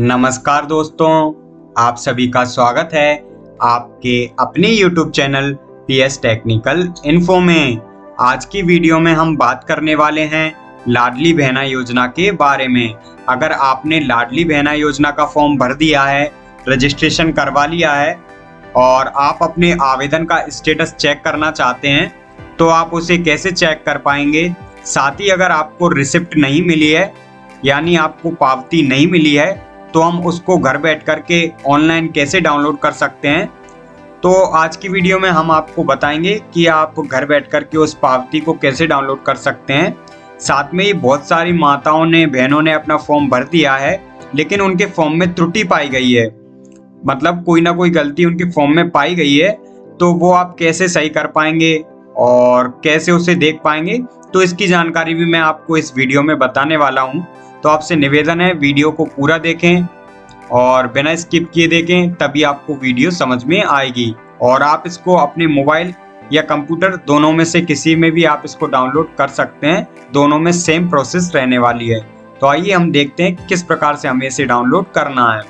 नमस्कार दोस्तों, आप सभी का स्वागत है आपके अपने YouTube channel PS technical info में। आज की वीडियो में हम बात करने वाले हैं लाडली बहना योजना के बारे में। अगर आपने लाडली बहना योजना का फॉर्म भर दिया है, रजिस्ट्रेशन करवा लिया है और आप अपने आवेदन का स्टेटस चेक करना चाहते हैं तो आप उसे कैसे चेक कर पाएंगे। साथ ही अगर आपको रिसिप्ट नहीं मिली है यानी आपको पावती नहीं मिली है तो हम उसको घर बैठ करके ऑनलाइन कैसे डाउनलोड कर सकते हैं। तो आज की वीडियो में हम आपको बताएंगे कि आप घर बैठ करके उस पावती को कैसे डाउनलोड कर सकते हैं। साथ में ही बहुत सारी माताओं ने, बहनों ने अपना फॉर्म भर दिया है लेकिन उनके फॉर्म में त्रुटि पाई गई है, मतलब कोई ना कोई गलती उनके फॉर्म में पाई गई है। तो वो आप कैसे सही कर पाएंगे और कैसे उसे देख पाएंगे, तो इसकी जानकारी भी मैं आपको इस वीडियो में बताने वाला हूँ। तो आपसे निवेदन है वीडियो को पूरा देखें और बिना स्किप किए देखें, तभी आपको वीडियो समझ में आएगी। और आप इसको अपने मोबाइल या कंप्यूटर दोनों में से किसी में भी आप इसको डाउनलोड कर सकते हैं। दोनों में सेम प्रोसेस रहने वाली है। तो आइए हम देखते हैं किस प्रकार से हमें इसे डाउनलोड करना है।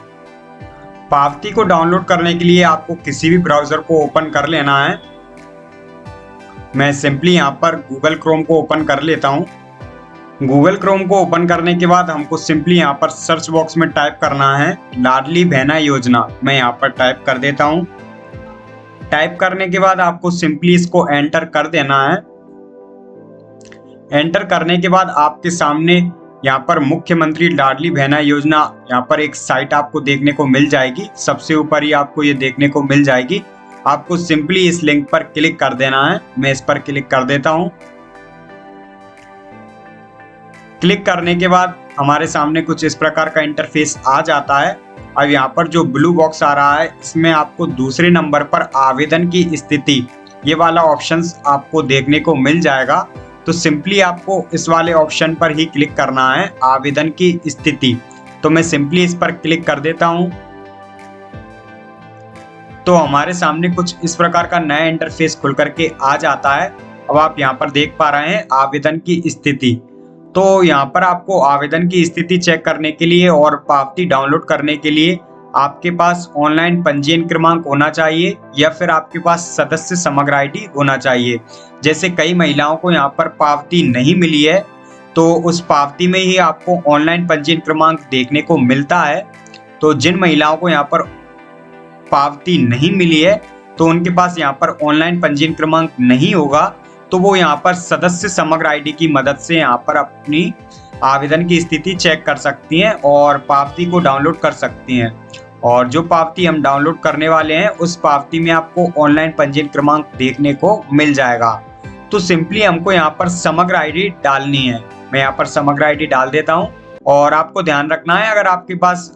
पावती को डाउनलोड करने के लिए आपको किसी भी ब्राउजर को ओपन कर लेना है। मैं सिंपली यहाँ पर गूगल क्रोम को ओपन कर लेता हूँ। गूगल क्रोम को ओपन करने के बाद हमको सिंपली यहाँ पर सर्च बॉक्स में टाइप करना है लाडली बहना योजना। मैं यहाँ पर टाइप कर देता हूँ। टाइप करने के बाद आपको सिंपली इसको एंटर कर देना है। एंटर करने के बाद आपके सामने यहाँ पर मुख्यमंत्री लाडली बहना योजना, यहाँ पर एक साइट आपको देखने को मिल जाएगी। सबसे ऊपर ही आपको ये देखने को मिल जाएगी। आपको सिंपली इस लिंक पर क्लिक कर देना है। मैं इस पर क्लिक कर देता हूँ। क्लिक करने के बाद हमारे सामने कुछ इस प्रकार का इंटरफेस आ जाता है। अब यहाँ पर जो ब्लू बॉक्स आ रहा है इसमें आपको दूसरे नंबर पर आवेदन की स्थिति, ये वाला ऑप्शंस आपको देखने को मिल जाएगा। तो सिंपली आपको इस वाले ऑप्शन पर ही क्लिक करना है, आवेदन की स्थिति। तो मैं सिंपली इस पर क्लिक कर देता हूँ। तो हमारे सामने कुछ इस प्रकार का नया इंटरफेस खुल करके आ जाता है। अब आप यहाँ पर देख पा रहे हैं आवेदन की स्थिति। तो यहाँ पर आपको आवेदन की स्थिति चेक करने के लिए और पावती डाउनलोड करने के लिए आपके पास ऑनलाइन पंजीयन क्रमांक होना चाहिए या फिर आपके पास सदस्य समग्र आईडी होना चाहिए। जैसे कई महिलाओं को यहाँ पर पावती नहीं मिली है तो उस पावती में ही आपको ऑनलाइन पंजीयन क्रमांक देखने को मिलता है। तो जिन महिलाओं को यहाँ पर पावती नहीं मिली है तो उनके पास यहाँ पर ऑनलाइन पंजीयन क्रमांक नहीं होगा, तो वो यहाँ पर सदस्य समग्र आईडी की मदद से यहाँ पर अपनी आवेदन की स्थिति चेक कर सकती हैं और पावती को डाउनलोड कर सकती हैं। और जो पावती हम डाउनलोड करने वाले हैं उस पावती में आपको ऑनलाइन पंजीयन क्रमांक देखने को मिल जाएगा। तो सिंपली हमको यहाँ पर समग्र आईडी डालनी है। मैं यहाँ पर समग्र आईडी डाल देता हूँ। और आपको ध्यान रखना है, अगर आपके पास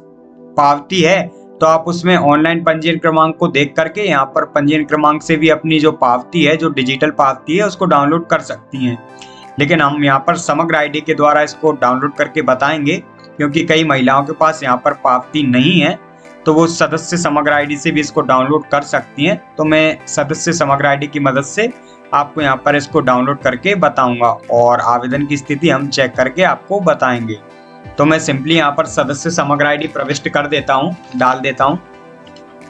पावती है तो आप उसमें ऑनलाइन पंजीयन क्रमांक को देख करके यहाँ पर पंजीयन क्रमांक से भी अपनी जो पावती है, जो डिजिटल पावती है, उसको डाउनलोड कर सकती हैं। लेकिन हम यहाँ पर समग्र आईडी के द्वारा इसको डाउनलोड करके बताएंगे, क्योंकि कई महिलाओं के पास यहाँ पर पावती नहीं है तो वो सदस्य समग्र आईडी से भी इसको डाउनलोड कर सकती हैं। तो मैं सदस्य समग्र आईडी की मदद से आपको यहाँ पर इसको डाउनलोड करके बताऊंगा और आवेदन की स्थिति हम चेक करके आपको बताएंगे। तो मैं सिंपली यहाँ पर सदस्य समग्र आईडी प्रविष्ट कर देता हूँ, डाल देता हूँ।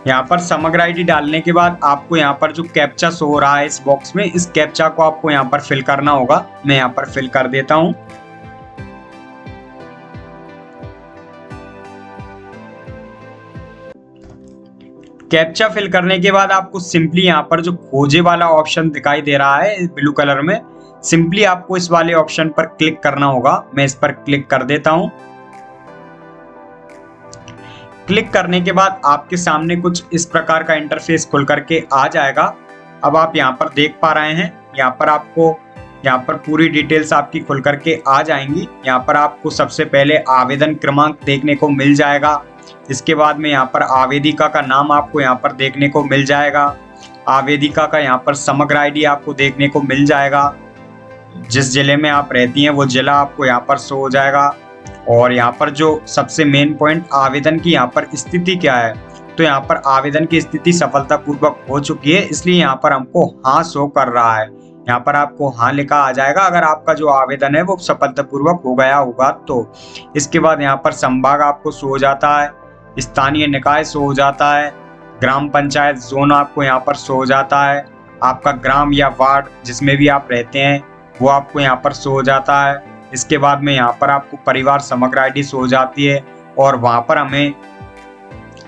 यहाँ पर समग्र आईडी डालने के बाद आपको यहाँ पर जो कैप्चा शो हो रहा है इस बॉक्स में, इस कैप्चा को आपको यहाँ पर फिल करना होगा। मैं यहाँ पर फिल कर देता हूँ। कैप्चा फिल करने के बाद आपको सिंपली यहाँ पर जो खोजे वाला ऑप्शन दिखाई दे रहा है ब्लू कलर में, सिंपली आपको इस वाले ऑप्शन पर क्लिक करना होगा। मैं इस पर क्लिक कर देता हूं। क्लिक करने के बाद आपके सामने कुछ इस प्रकार का इंटरफेस खुल करके आ जाएगा। अब आप यहां पर देख पा रहे हैं, यहां पर आपको यहां पर पूरी डिटेल्स आपकी खुल करके आ जाएंगी। यहां पर आपको सबसे पहले आवेदन क्रमांक देखने को मिल जाएगा। इसके बाद में यहाँ पर आवेदिका का नाम आपको यहाँ पर देखने को मिल जाएगा। आवेदिका का यहाँ पर समग्र आईडी आपको देखने को मिल जाएगा। जिस जिले में आप रहती हैं वो जिला आपको यहाँ पर शो हो जाएगा। और यहाँ पर जो सबसे मेन पॉइंट, आवेदन की यहाँ पर स्थिति क्या है, तो यहाँ पर आवेदन की स्थिति सफलतापूर्वक हो चुकी है, इसलिए यहाँ पर हमको हाँ शो कर रहा है। यहाँ पर आपको हाँ लिखा आ जाएगा अगर आपका जो आवेदन है वो सफलतापूर्वक हो गया होगा तो। इसके बाद यहाँ पर संभाग आपको शो हो जाता है, स्थानीय निकाय शो हो जाता है, ग्राम पंचायत जोन आपको यहाँ पर शो हो जाता है, आपका ग्राम या वार्ड जिसमें भी आप रहते हैं वो आपको यहाँ पर शो हो जाता है। इसके बाद में यहाँ पर आपको परिवार समग्र आईडी शो हो जाती है, और वहाँ पर हमें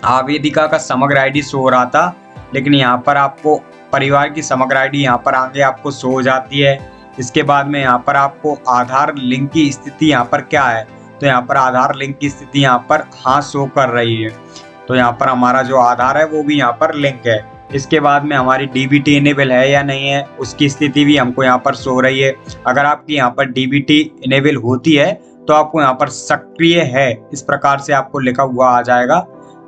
आवेदिका का समग्र आईडी शो हो रहा था, लेकिन यहाँ पर आपको परिवार की समग्र आईडी यहाँ पर आगे आपको शो हो जाती है। इसके बाद में यहाँ पर आपको आधार लिंक की स्थिति यहाँ पर क्या है, तो यहाँ पर आधार लिंक की स्थिति यहाँ पर हाँ शो कर रही है, तो यहाँ पर हमारा जो आधार है वो भी यहाँ पर लिंक है। इसके बाद में हमारी डीबीटी इनेबल है या नहीं है उसकी स्थिति भी हमको यहाँ पर शो हो रही है। अगर आपकी यहाँ पर डीबीटी इनेबल होती है तो आपको यहाँ पर सक्रिय है इस प्रकार से आपको लिखा हुआ आ जाएगा।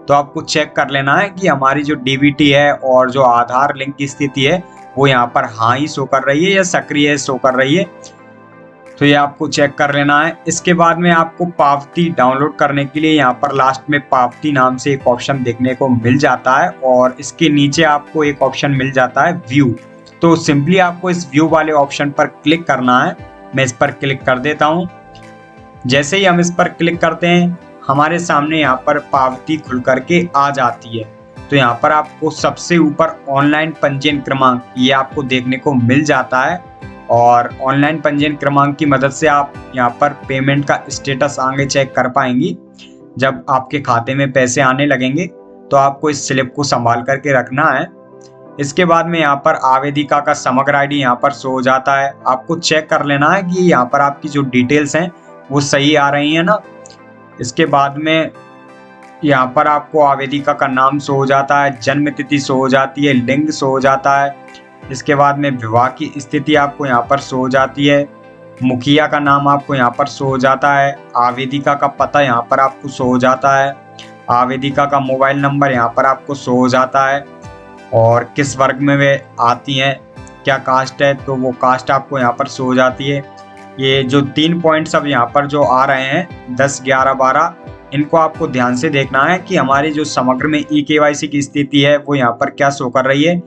तो आपको चेक कर लेना है कि हमारी जो डीबीटी है और जो आधार लिंक की स्थिति है वो यहाँ पर हाँ ही शो कर रही है या सक्रिय शो कर रही है, तो ये आपको चेक कर लेना है। इसके बाद में आपको पावती डाउनलोड करने के लिए यहाँ पर लास्ट में पावती नाम से एक ऑप्शन देखने को मिल जाता है, और इसके नीचे आपको एक ऑप्शन मिल जाता है व्यू। तो सिंपली आपको इस व्यू वाले ऑप्शन पर क्लिक करना है। मैं इस पर क्लिक कर देता हूँ। जैसे ही हम इस पर क्लिक करते हैं हमारे सामने यहाँ पर पावती खुल करके आ जाती है। तो यहाँ पर आपको सबसे ऊपर ऑनलाइन पंजीयन क्रमांक ये आपको देखने को मिल जाता है, और ऑनलाइन पंजीयन क्रमांक की मदद से आप यहाँ पर पेमेंट का स्टेटस आगे चेक कर पाएंगी। जब आपके खाते में पैसे आने लगेंगे तो आपको इस स्लिप को संभाल करके रखना है। इसके बाद में यहाँ पर आवेदिका का समग्र आईडी यहाँ पर शो हो जाता है। आपको चेक कर लेना है कि यहाँ पर आपकी जो डिटेल्स हैं वो सही आ रही हैं ना। इसके बाद में यहाँ पर आपको आवेदिका का नाम शो हो जाता है, जन्म तिथि शो हो जाती है, लिंग शो हो जाता है। इसके बाद में विवाह की स्थिति आपको यहाँ पर शो हो जाती है, मुखिया का नाम आपको यहाँ पर शो हो जाता है, आवेदिका का पता यहाँ पर आपको शो हो जाता है, आवेदिका का मोबाइल नंबर यहाँ पर आपको शो हो जाता है, और किस वर्ग में वे आती हैं, क्या कास्ट है तो वो कास्ट आपको यहाँ पर शो हो जाती है। ये जो 3 पॉइंट्स अब यहाँ पर जो आ रहे हैं 10, 11, 12, इनको आपको ध्यान से देखना है कि हमारी जो समग्र में ई-केवाईसी की स्थिति है वो यहाँ पर क्या शो कर रही है,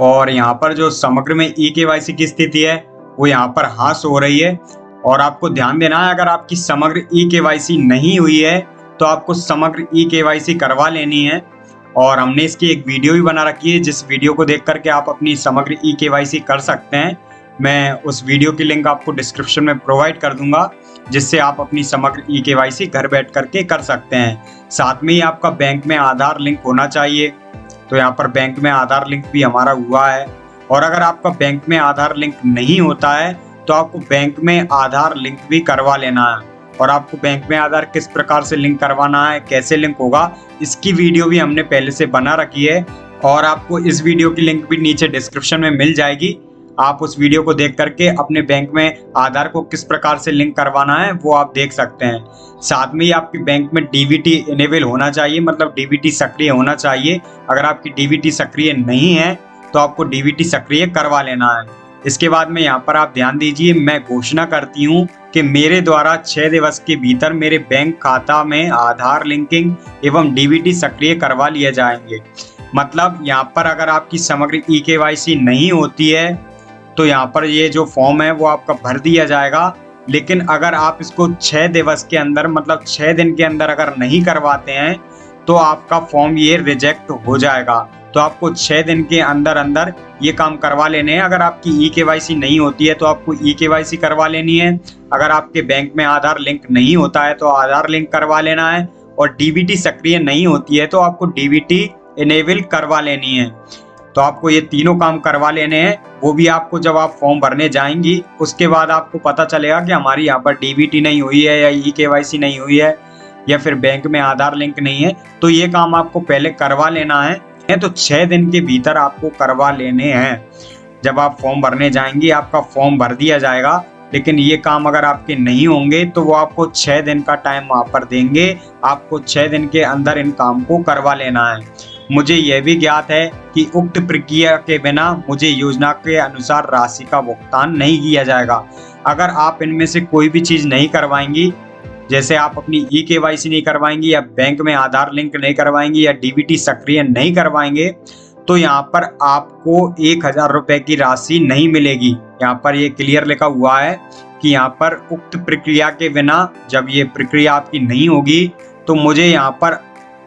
और यहाँ पर जो समग्र में ई-केवाईसी की स्थिति है वो यहाँ पर हाँ शो हो रही है। और आपको ध्यान देना है अगर आपकी समग्र ई-केवाईसी नहीं हुई है तो आपको समग्र ई-केवाईसी करवा लेनी है, और हमने इसकी एक वीडियो भी बना रखी है जिस वीडियो को देख करके आप अपनी समग्र ई-केवाईसी कर सकते हैं। मैं उस वीडियो की लिंक आपको डिस्क्रिप्शन में प्रोवाइड कर दूंगा, जिससे आप अपनी समग्र ई-केवाईसी घर बैठ करके कर सकते हैं। साथ में ही आपका बैंक में आधार लिंक होना चाहिए, तो यहाँ पर बैंक में आधार लिंक भी हमारा हुआ है। और अगर आपका बैंक में आधार लिंक नहीं होता है तो आपको बैंक में आधार लिंक भी करवा लेना है। और आपको बैंक में आधार किस प्रकार से लिंक करवाना है, कैसे लिंक होगा, इसकी वीडियो भी हमने पहले से बना रखी है, और आपको इस वीडियो की लिंक भी नीचे डिस्क्रिप्शन में मिल जाएगी। आप उस वीडियो को देख करके अपने बैंक में आधार को किस प्रकार से लिंक करवाना है वो आप देख सकते हैं। साथ में ही आपके बैंक में डीबीटी इनेबल होना चाहिए, मतलब डीबीटी सक्रिय होना चाहिए। अगर आपकी डीबीटी सक्रिय नहीं है तो आपको डीबीटी सक्रिय करवा लेना है। इसके बाद में यहाँ पर आप ध्यान दीजिए, मैं घोषणा करती हूँ कि मेरे द्वारा 6 दिवस के भीतर मेरे बैंक खाता में आधार लिंकिंग एवं डीबीटी सक्रिय करवा लिए जाएंगे। मतलब यहाँ पर अगर आपकी समग्र ई-केवाईसी नहीं होती है तो यहाँ पर ये जो फॉर्म है वो आपका भर दिया जाएगा, लेकिन अगर आप इसको 6 दिवस के अंदर मतलब 6 दिन के अंदर अगर नहीं करवाते हैं तो आपका फॉर्म ये रिजेक्ट हो जाएगा। तो आपको 6 दिन के अंदर अंदर ये काम करवा लेने हैं। अगर आपकी ई-केवाईसी नहीं होती है तो आपको ई-केवाईसी करवा लेनी है। अगर आपके बैंक में आधार लिंक नहीं होता है तो आधार लिंक करवा लेना है, और डीबीटी सक्रिय नहीं होती है तो आपको डीबीटी इनेबल करवा लेनी है। तो आपको ये तीनों काम करवा लेने हैं। वो भी आपको जब आप फॉर्म भरने जाएंगी उसके बाद आपको पता चलेगा कि हमारी यहाँ पर डीबीटी नहीं हुई है या ई-केवाईसी नहीं हुई है या फिर बैंक में आधार लिंक नहीं है। तो ये काम आपको पहले करवा लेना है, तो 6 दिन के भीतर आपको करवा लेने हैं। जब आप फॉर्म भरने जाएंगी आपका फॉर्म भर दिया जाएगा, लेकिन ये काम अगर आपके नहीं होंगे तो वो आपको 6 दिन का टाइम वहाँ पर देंगे। आपको 6 दिन के अंदर इन काम को करवा लेना है। मुझे यह भी ज्ञात है कि उक्त प्रक्रिया के बिना मुझे योजना के अनुसार राशि का भुगतान नहीं किया जाएगा। अगर आप इनमें से कोई भी चीज़ नहीं करवाएंगी, जैसे आप अपनी ई-केवाईसी नहीं करवाएंगी या बैंक में आधार लिंक नहीं करवाएंगी या डीबीटी सक्रिय नहीं करवाएंगे, तो यहाँ पर आपको 1000 रुपये की राशि नहीं मिलेगी। यहाँ पर ये क्लियर लिखा हुआ है कि यहाँ पर उक्त प्रक्रिया के बिना जब ये प्रक्रिया आपकी नहीं होगी तो मुझे यहाँ पर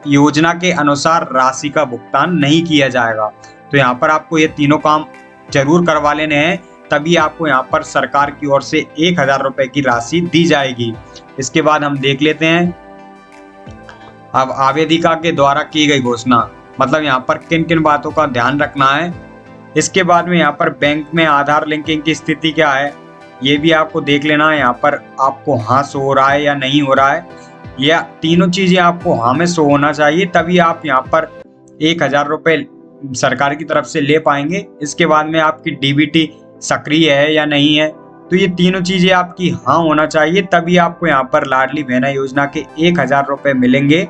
योजना के अनुसार राशि का भुगतान नहीं किया जाएगा। तो यहाँ पर आपको ये तीनों काम जरूर करवा लेने हैं, तभी आपको यहाँ पर सरकार की ओर से 1000 रुपये की राशि दी जाएगी। इसके बाद हम देख लेते हैं अब आवेदिका के द्वारा की गई घोषणा, मतलब यहाँ पर किन किन बातों का ध्यान रखना है। इसके बाद में यहाँ पर बैंक में आधार लिंकिंग की स्थिति क्या है ये भी आपको देख लेना है। यहाँ पर आपको हाँ शो हो रहा है या नहीं हो रहा है, या तीनों चीजें आपको हाँ में शो होना चाहिए, तभी आप यहाँ पर 1000 रुपये सरकार की तरफ से ले पाएंगे। इसके बाद में आपकी डीबीटी सक्रिय है या नहीं है, तो ये तीनों चीजें आपकी हाँ होना चाहिए, तभी आपको यहाँ पर लाडली बहना योजना के 1000 रुपये मिलेंगे।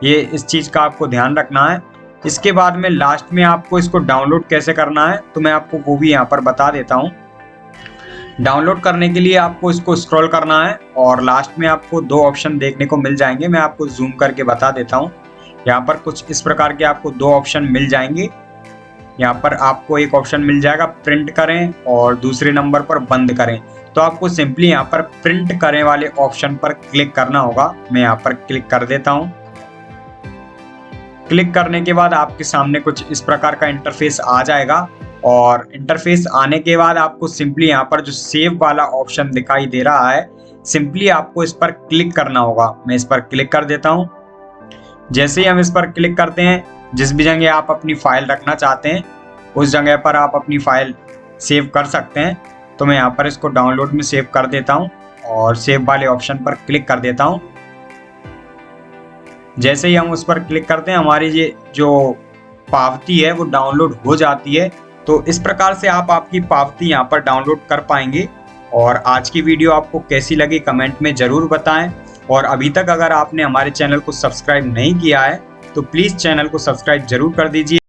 ये इस चीज का आपको ध्यान रखना है। इसके बाद में लास्ट में आपको इसको डाउनलोड कैसे करना है तो मैं आपको वो भी यहाँ पर बता देता हूँ। डाउनलोड करने के लिए आपको इसको स्क्रॉल करना है और लास्ट में आपको 2 ऑप्शन देखने को मिल जाएंगे। मैं आपको जूम करके बता देता हूँ। यहाँ पर कुछ इस प्रकार के आपको 2 ऑप्शन मिल जाएंगे। यहाँ पर आपको एक ऑप्शन मिल जाएगा प्रिंट करें और दूसरे नंबर पर बंद करें। तो आपको सिंपली यहाँ पर प्रिंट करें वाले ऑप्शन पर क्लिक करना होगा। मैं यहाँ पर क्लिक कर देता हूँ। क्लिक करने के बाद आपके सामने कुछ इस प्रकार का इंटरफेस आ जाएगा और इंटरफेस आने के बाद आपको सिंपली यहाँ पर जो सेव वाला ऑप्शन दिखाई दे रहा है, सिंपली आपको इस पर क्लिक करना होगा। मैं इस पर क्लिक कर देता हूँ। जैसे ही हम इस पर क्लिक करते हैं, जिस भी जगह आप अपनी फाइल रखना चाहते हैं उस जगह पर आप अपनी फाइल सेव कर सकते हैं। तो मैं यहाँ पर इसको डाउनलोड में सेव कर देता हूँ और सेव वाले ऑप्शन पर क्लिक कर देता हूँ। जैसे ही हम उस पर क्लिक करते हैं, हमारी ये जो पावती है वो डाउनलोड हो जाती है। तो इस प्रकार से आप आपकी पावती यहाँ पर डाउनलोड कर पाएंगे। और आज की वीडियो आपको कैसी लगी कमेंट में ज़रूर बताएं। और अभी तक अगर आपने हमारे चैनल को सब्सक्राइब नहीं किया है तो प्लीज़ चैनल को सब्सक्राइब जरूर कर दीजिए।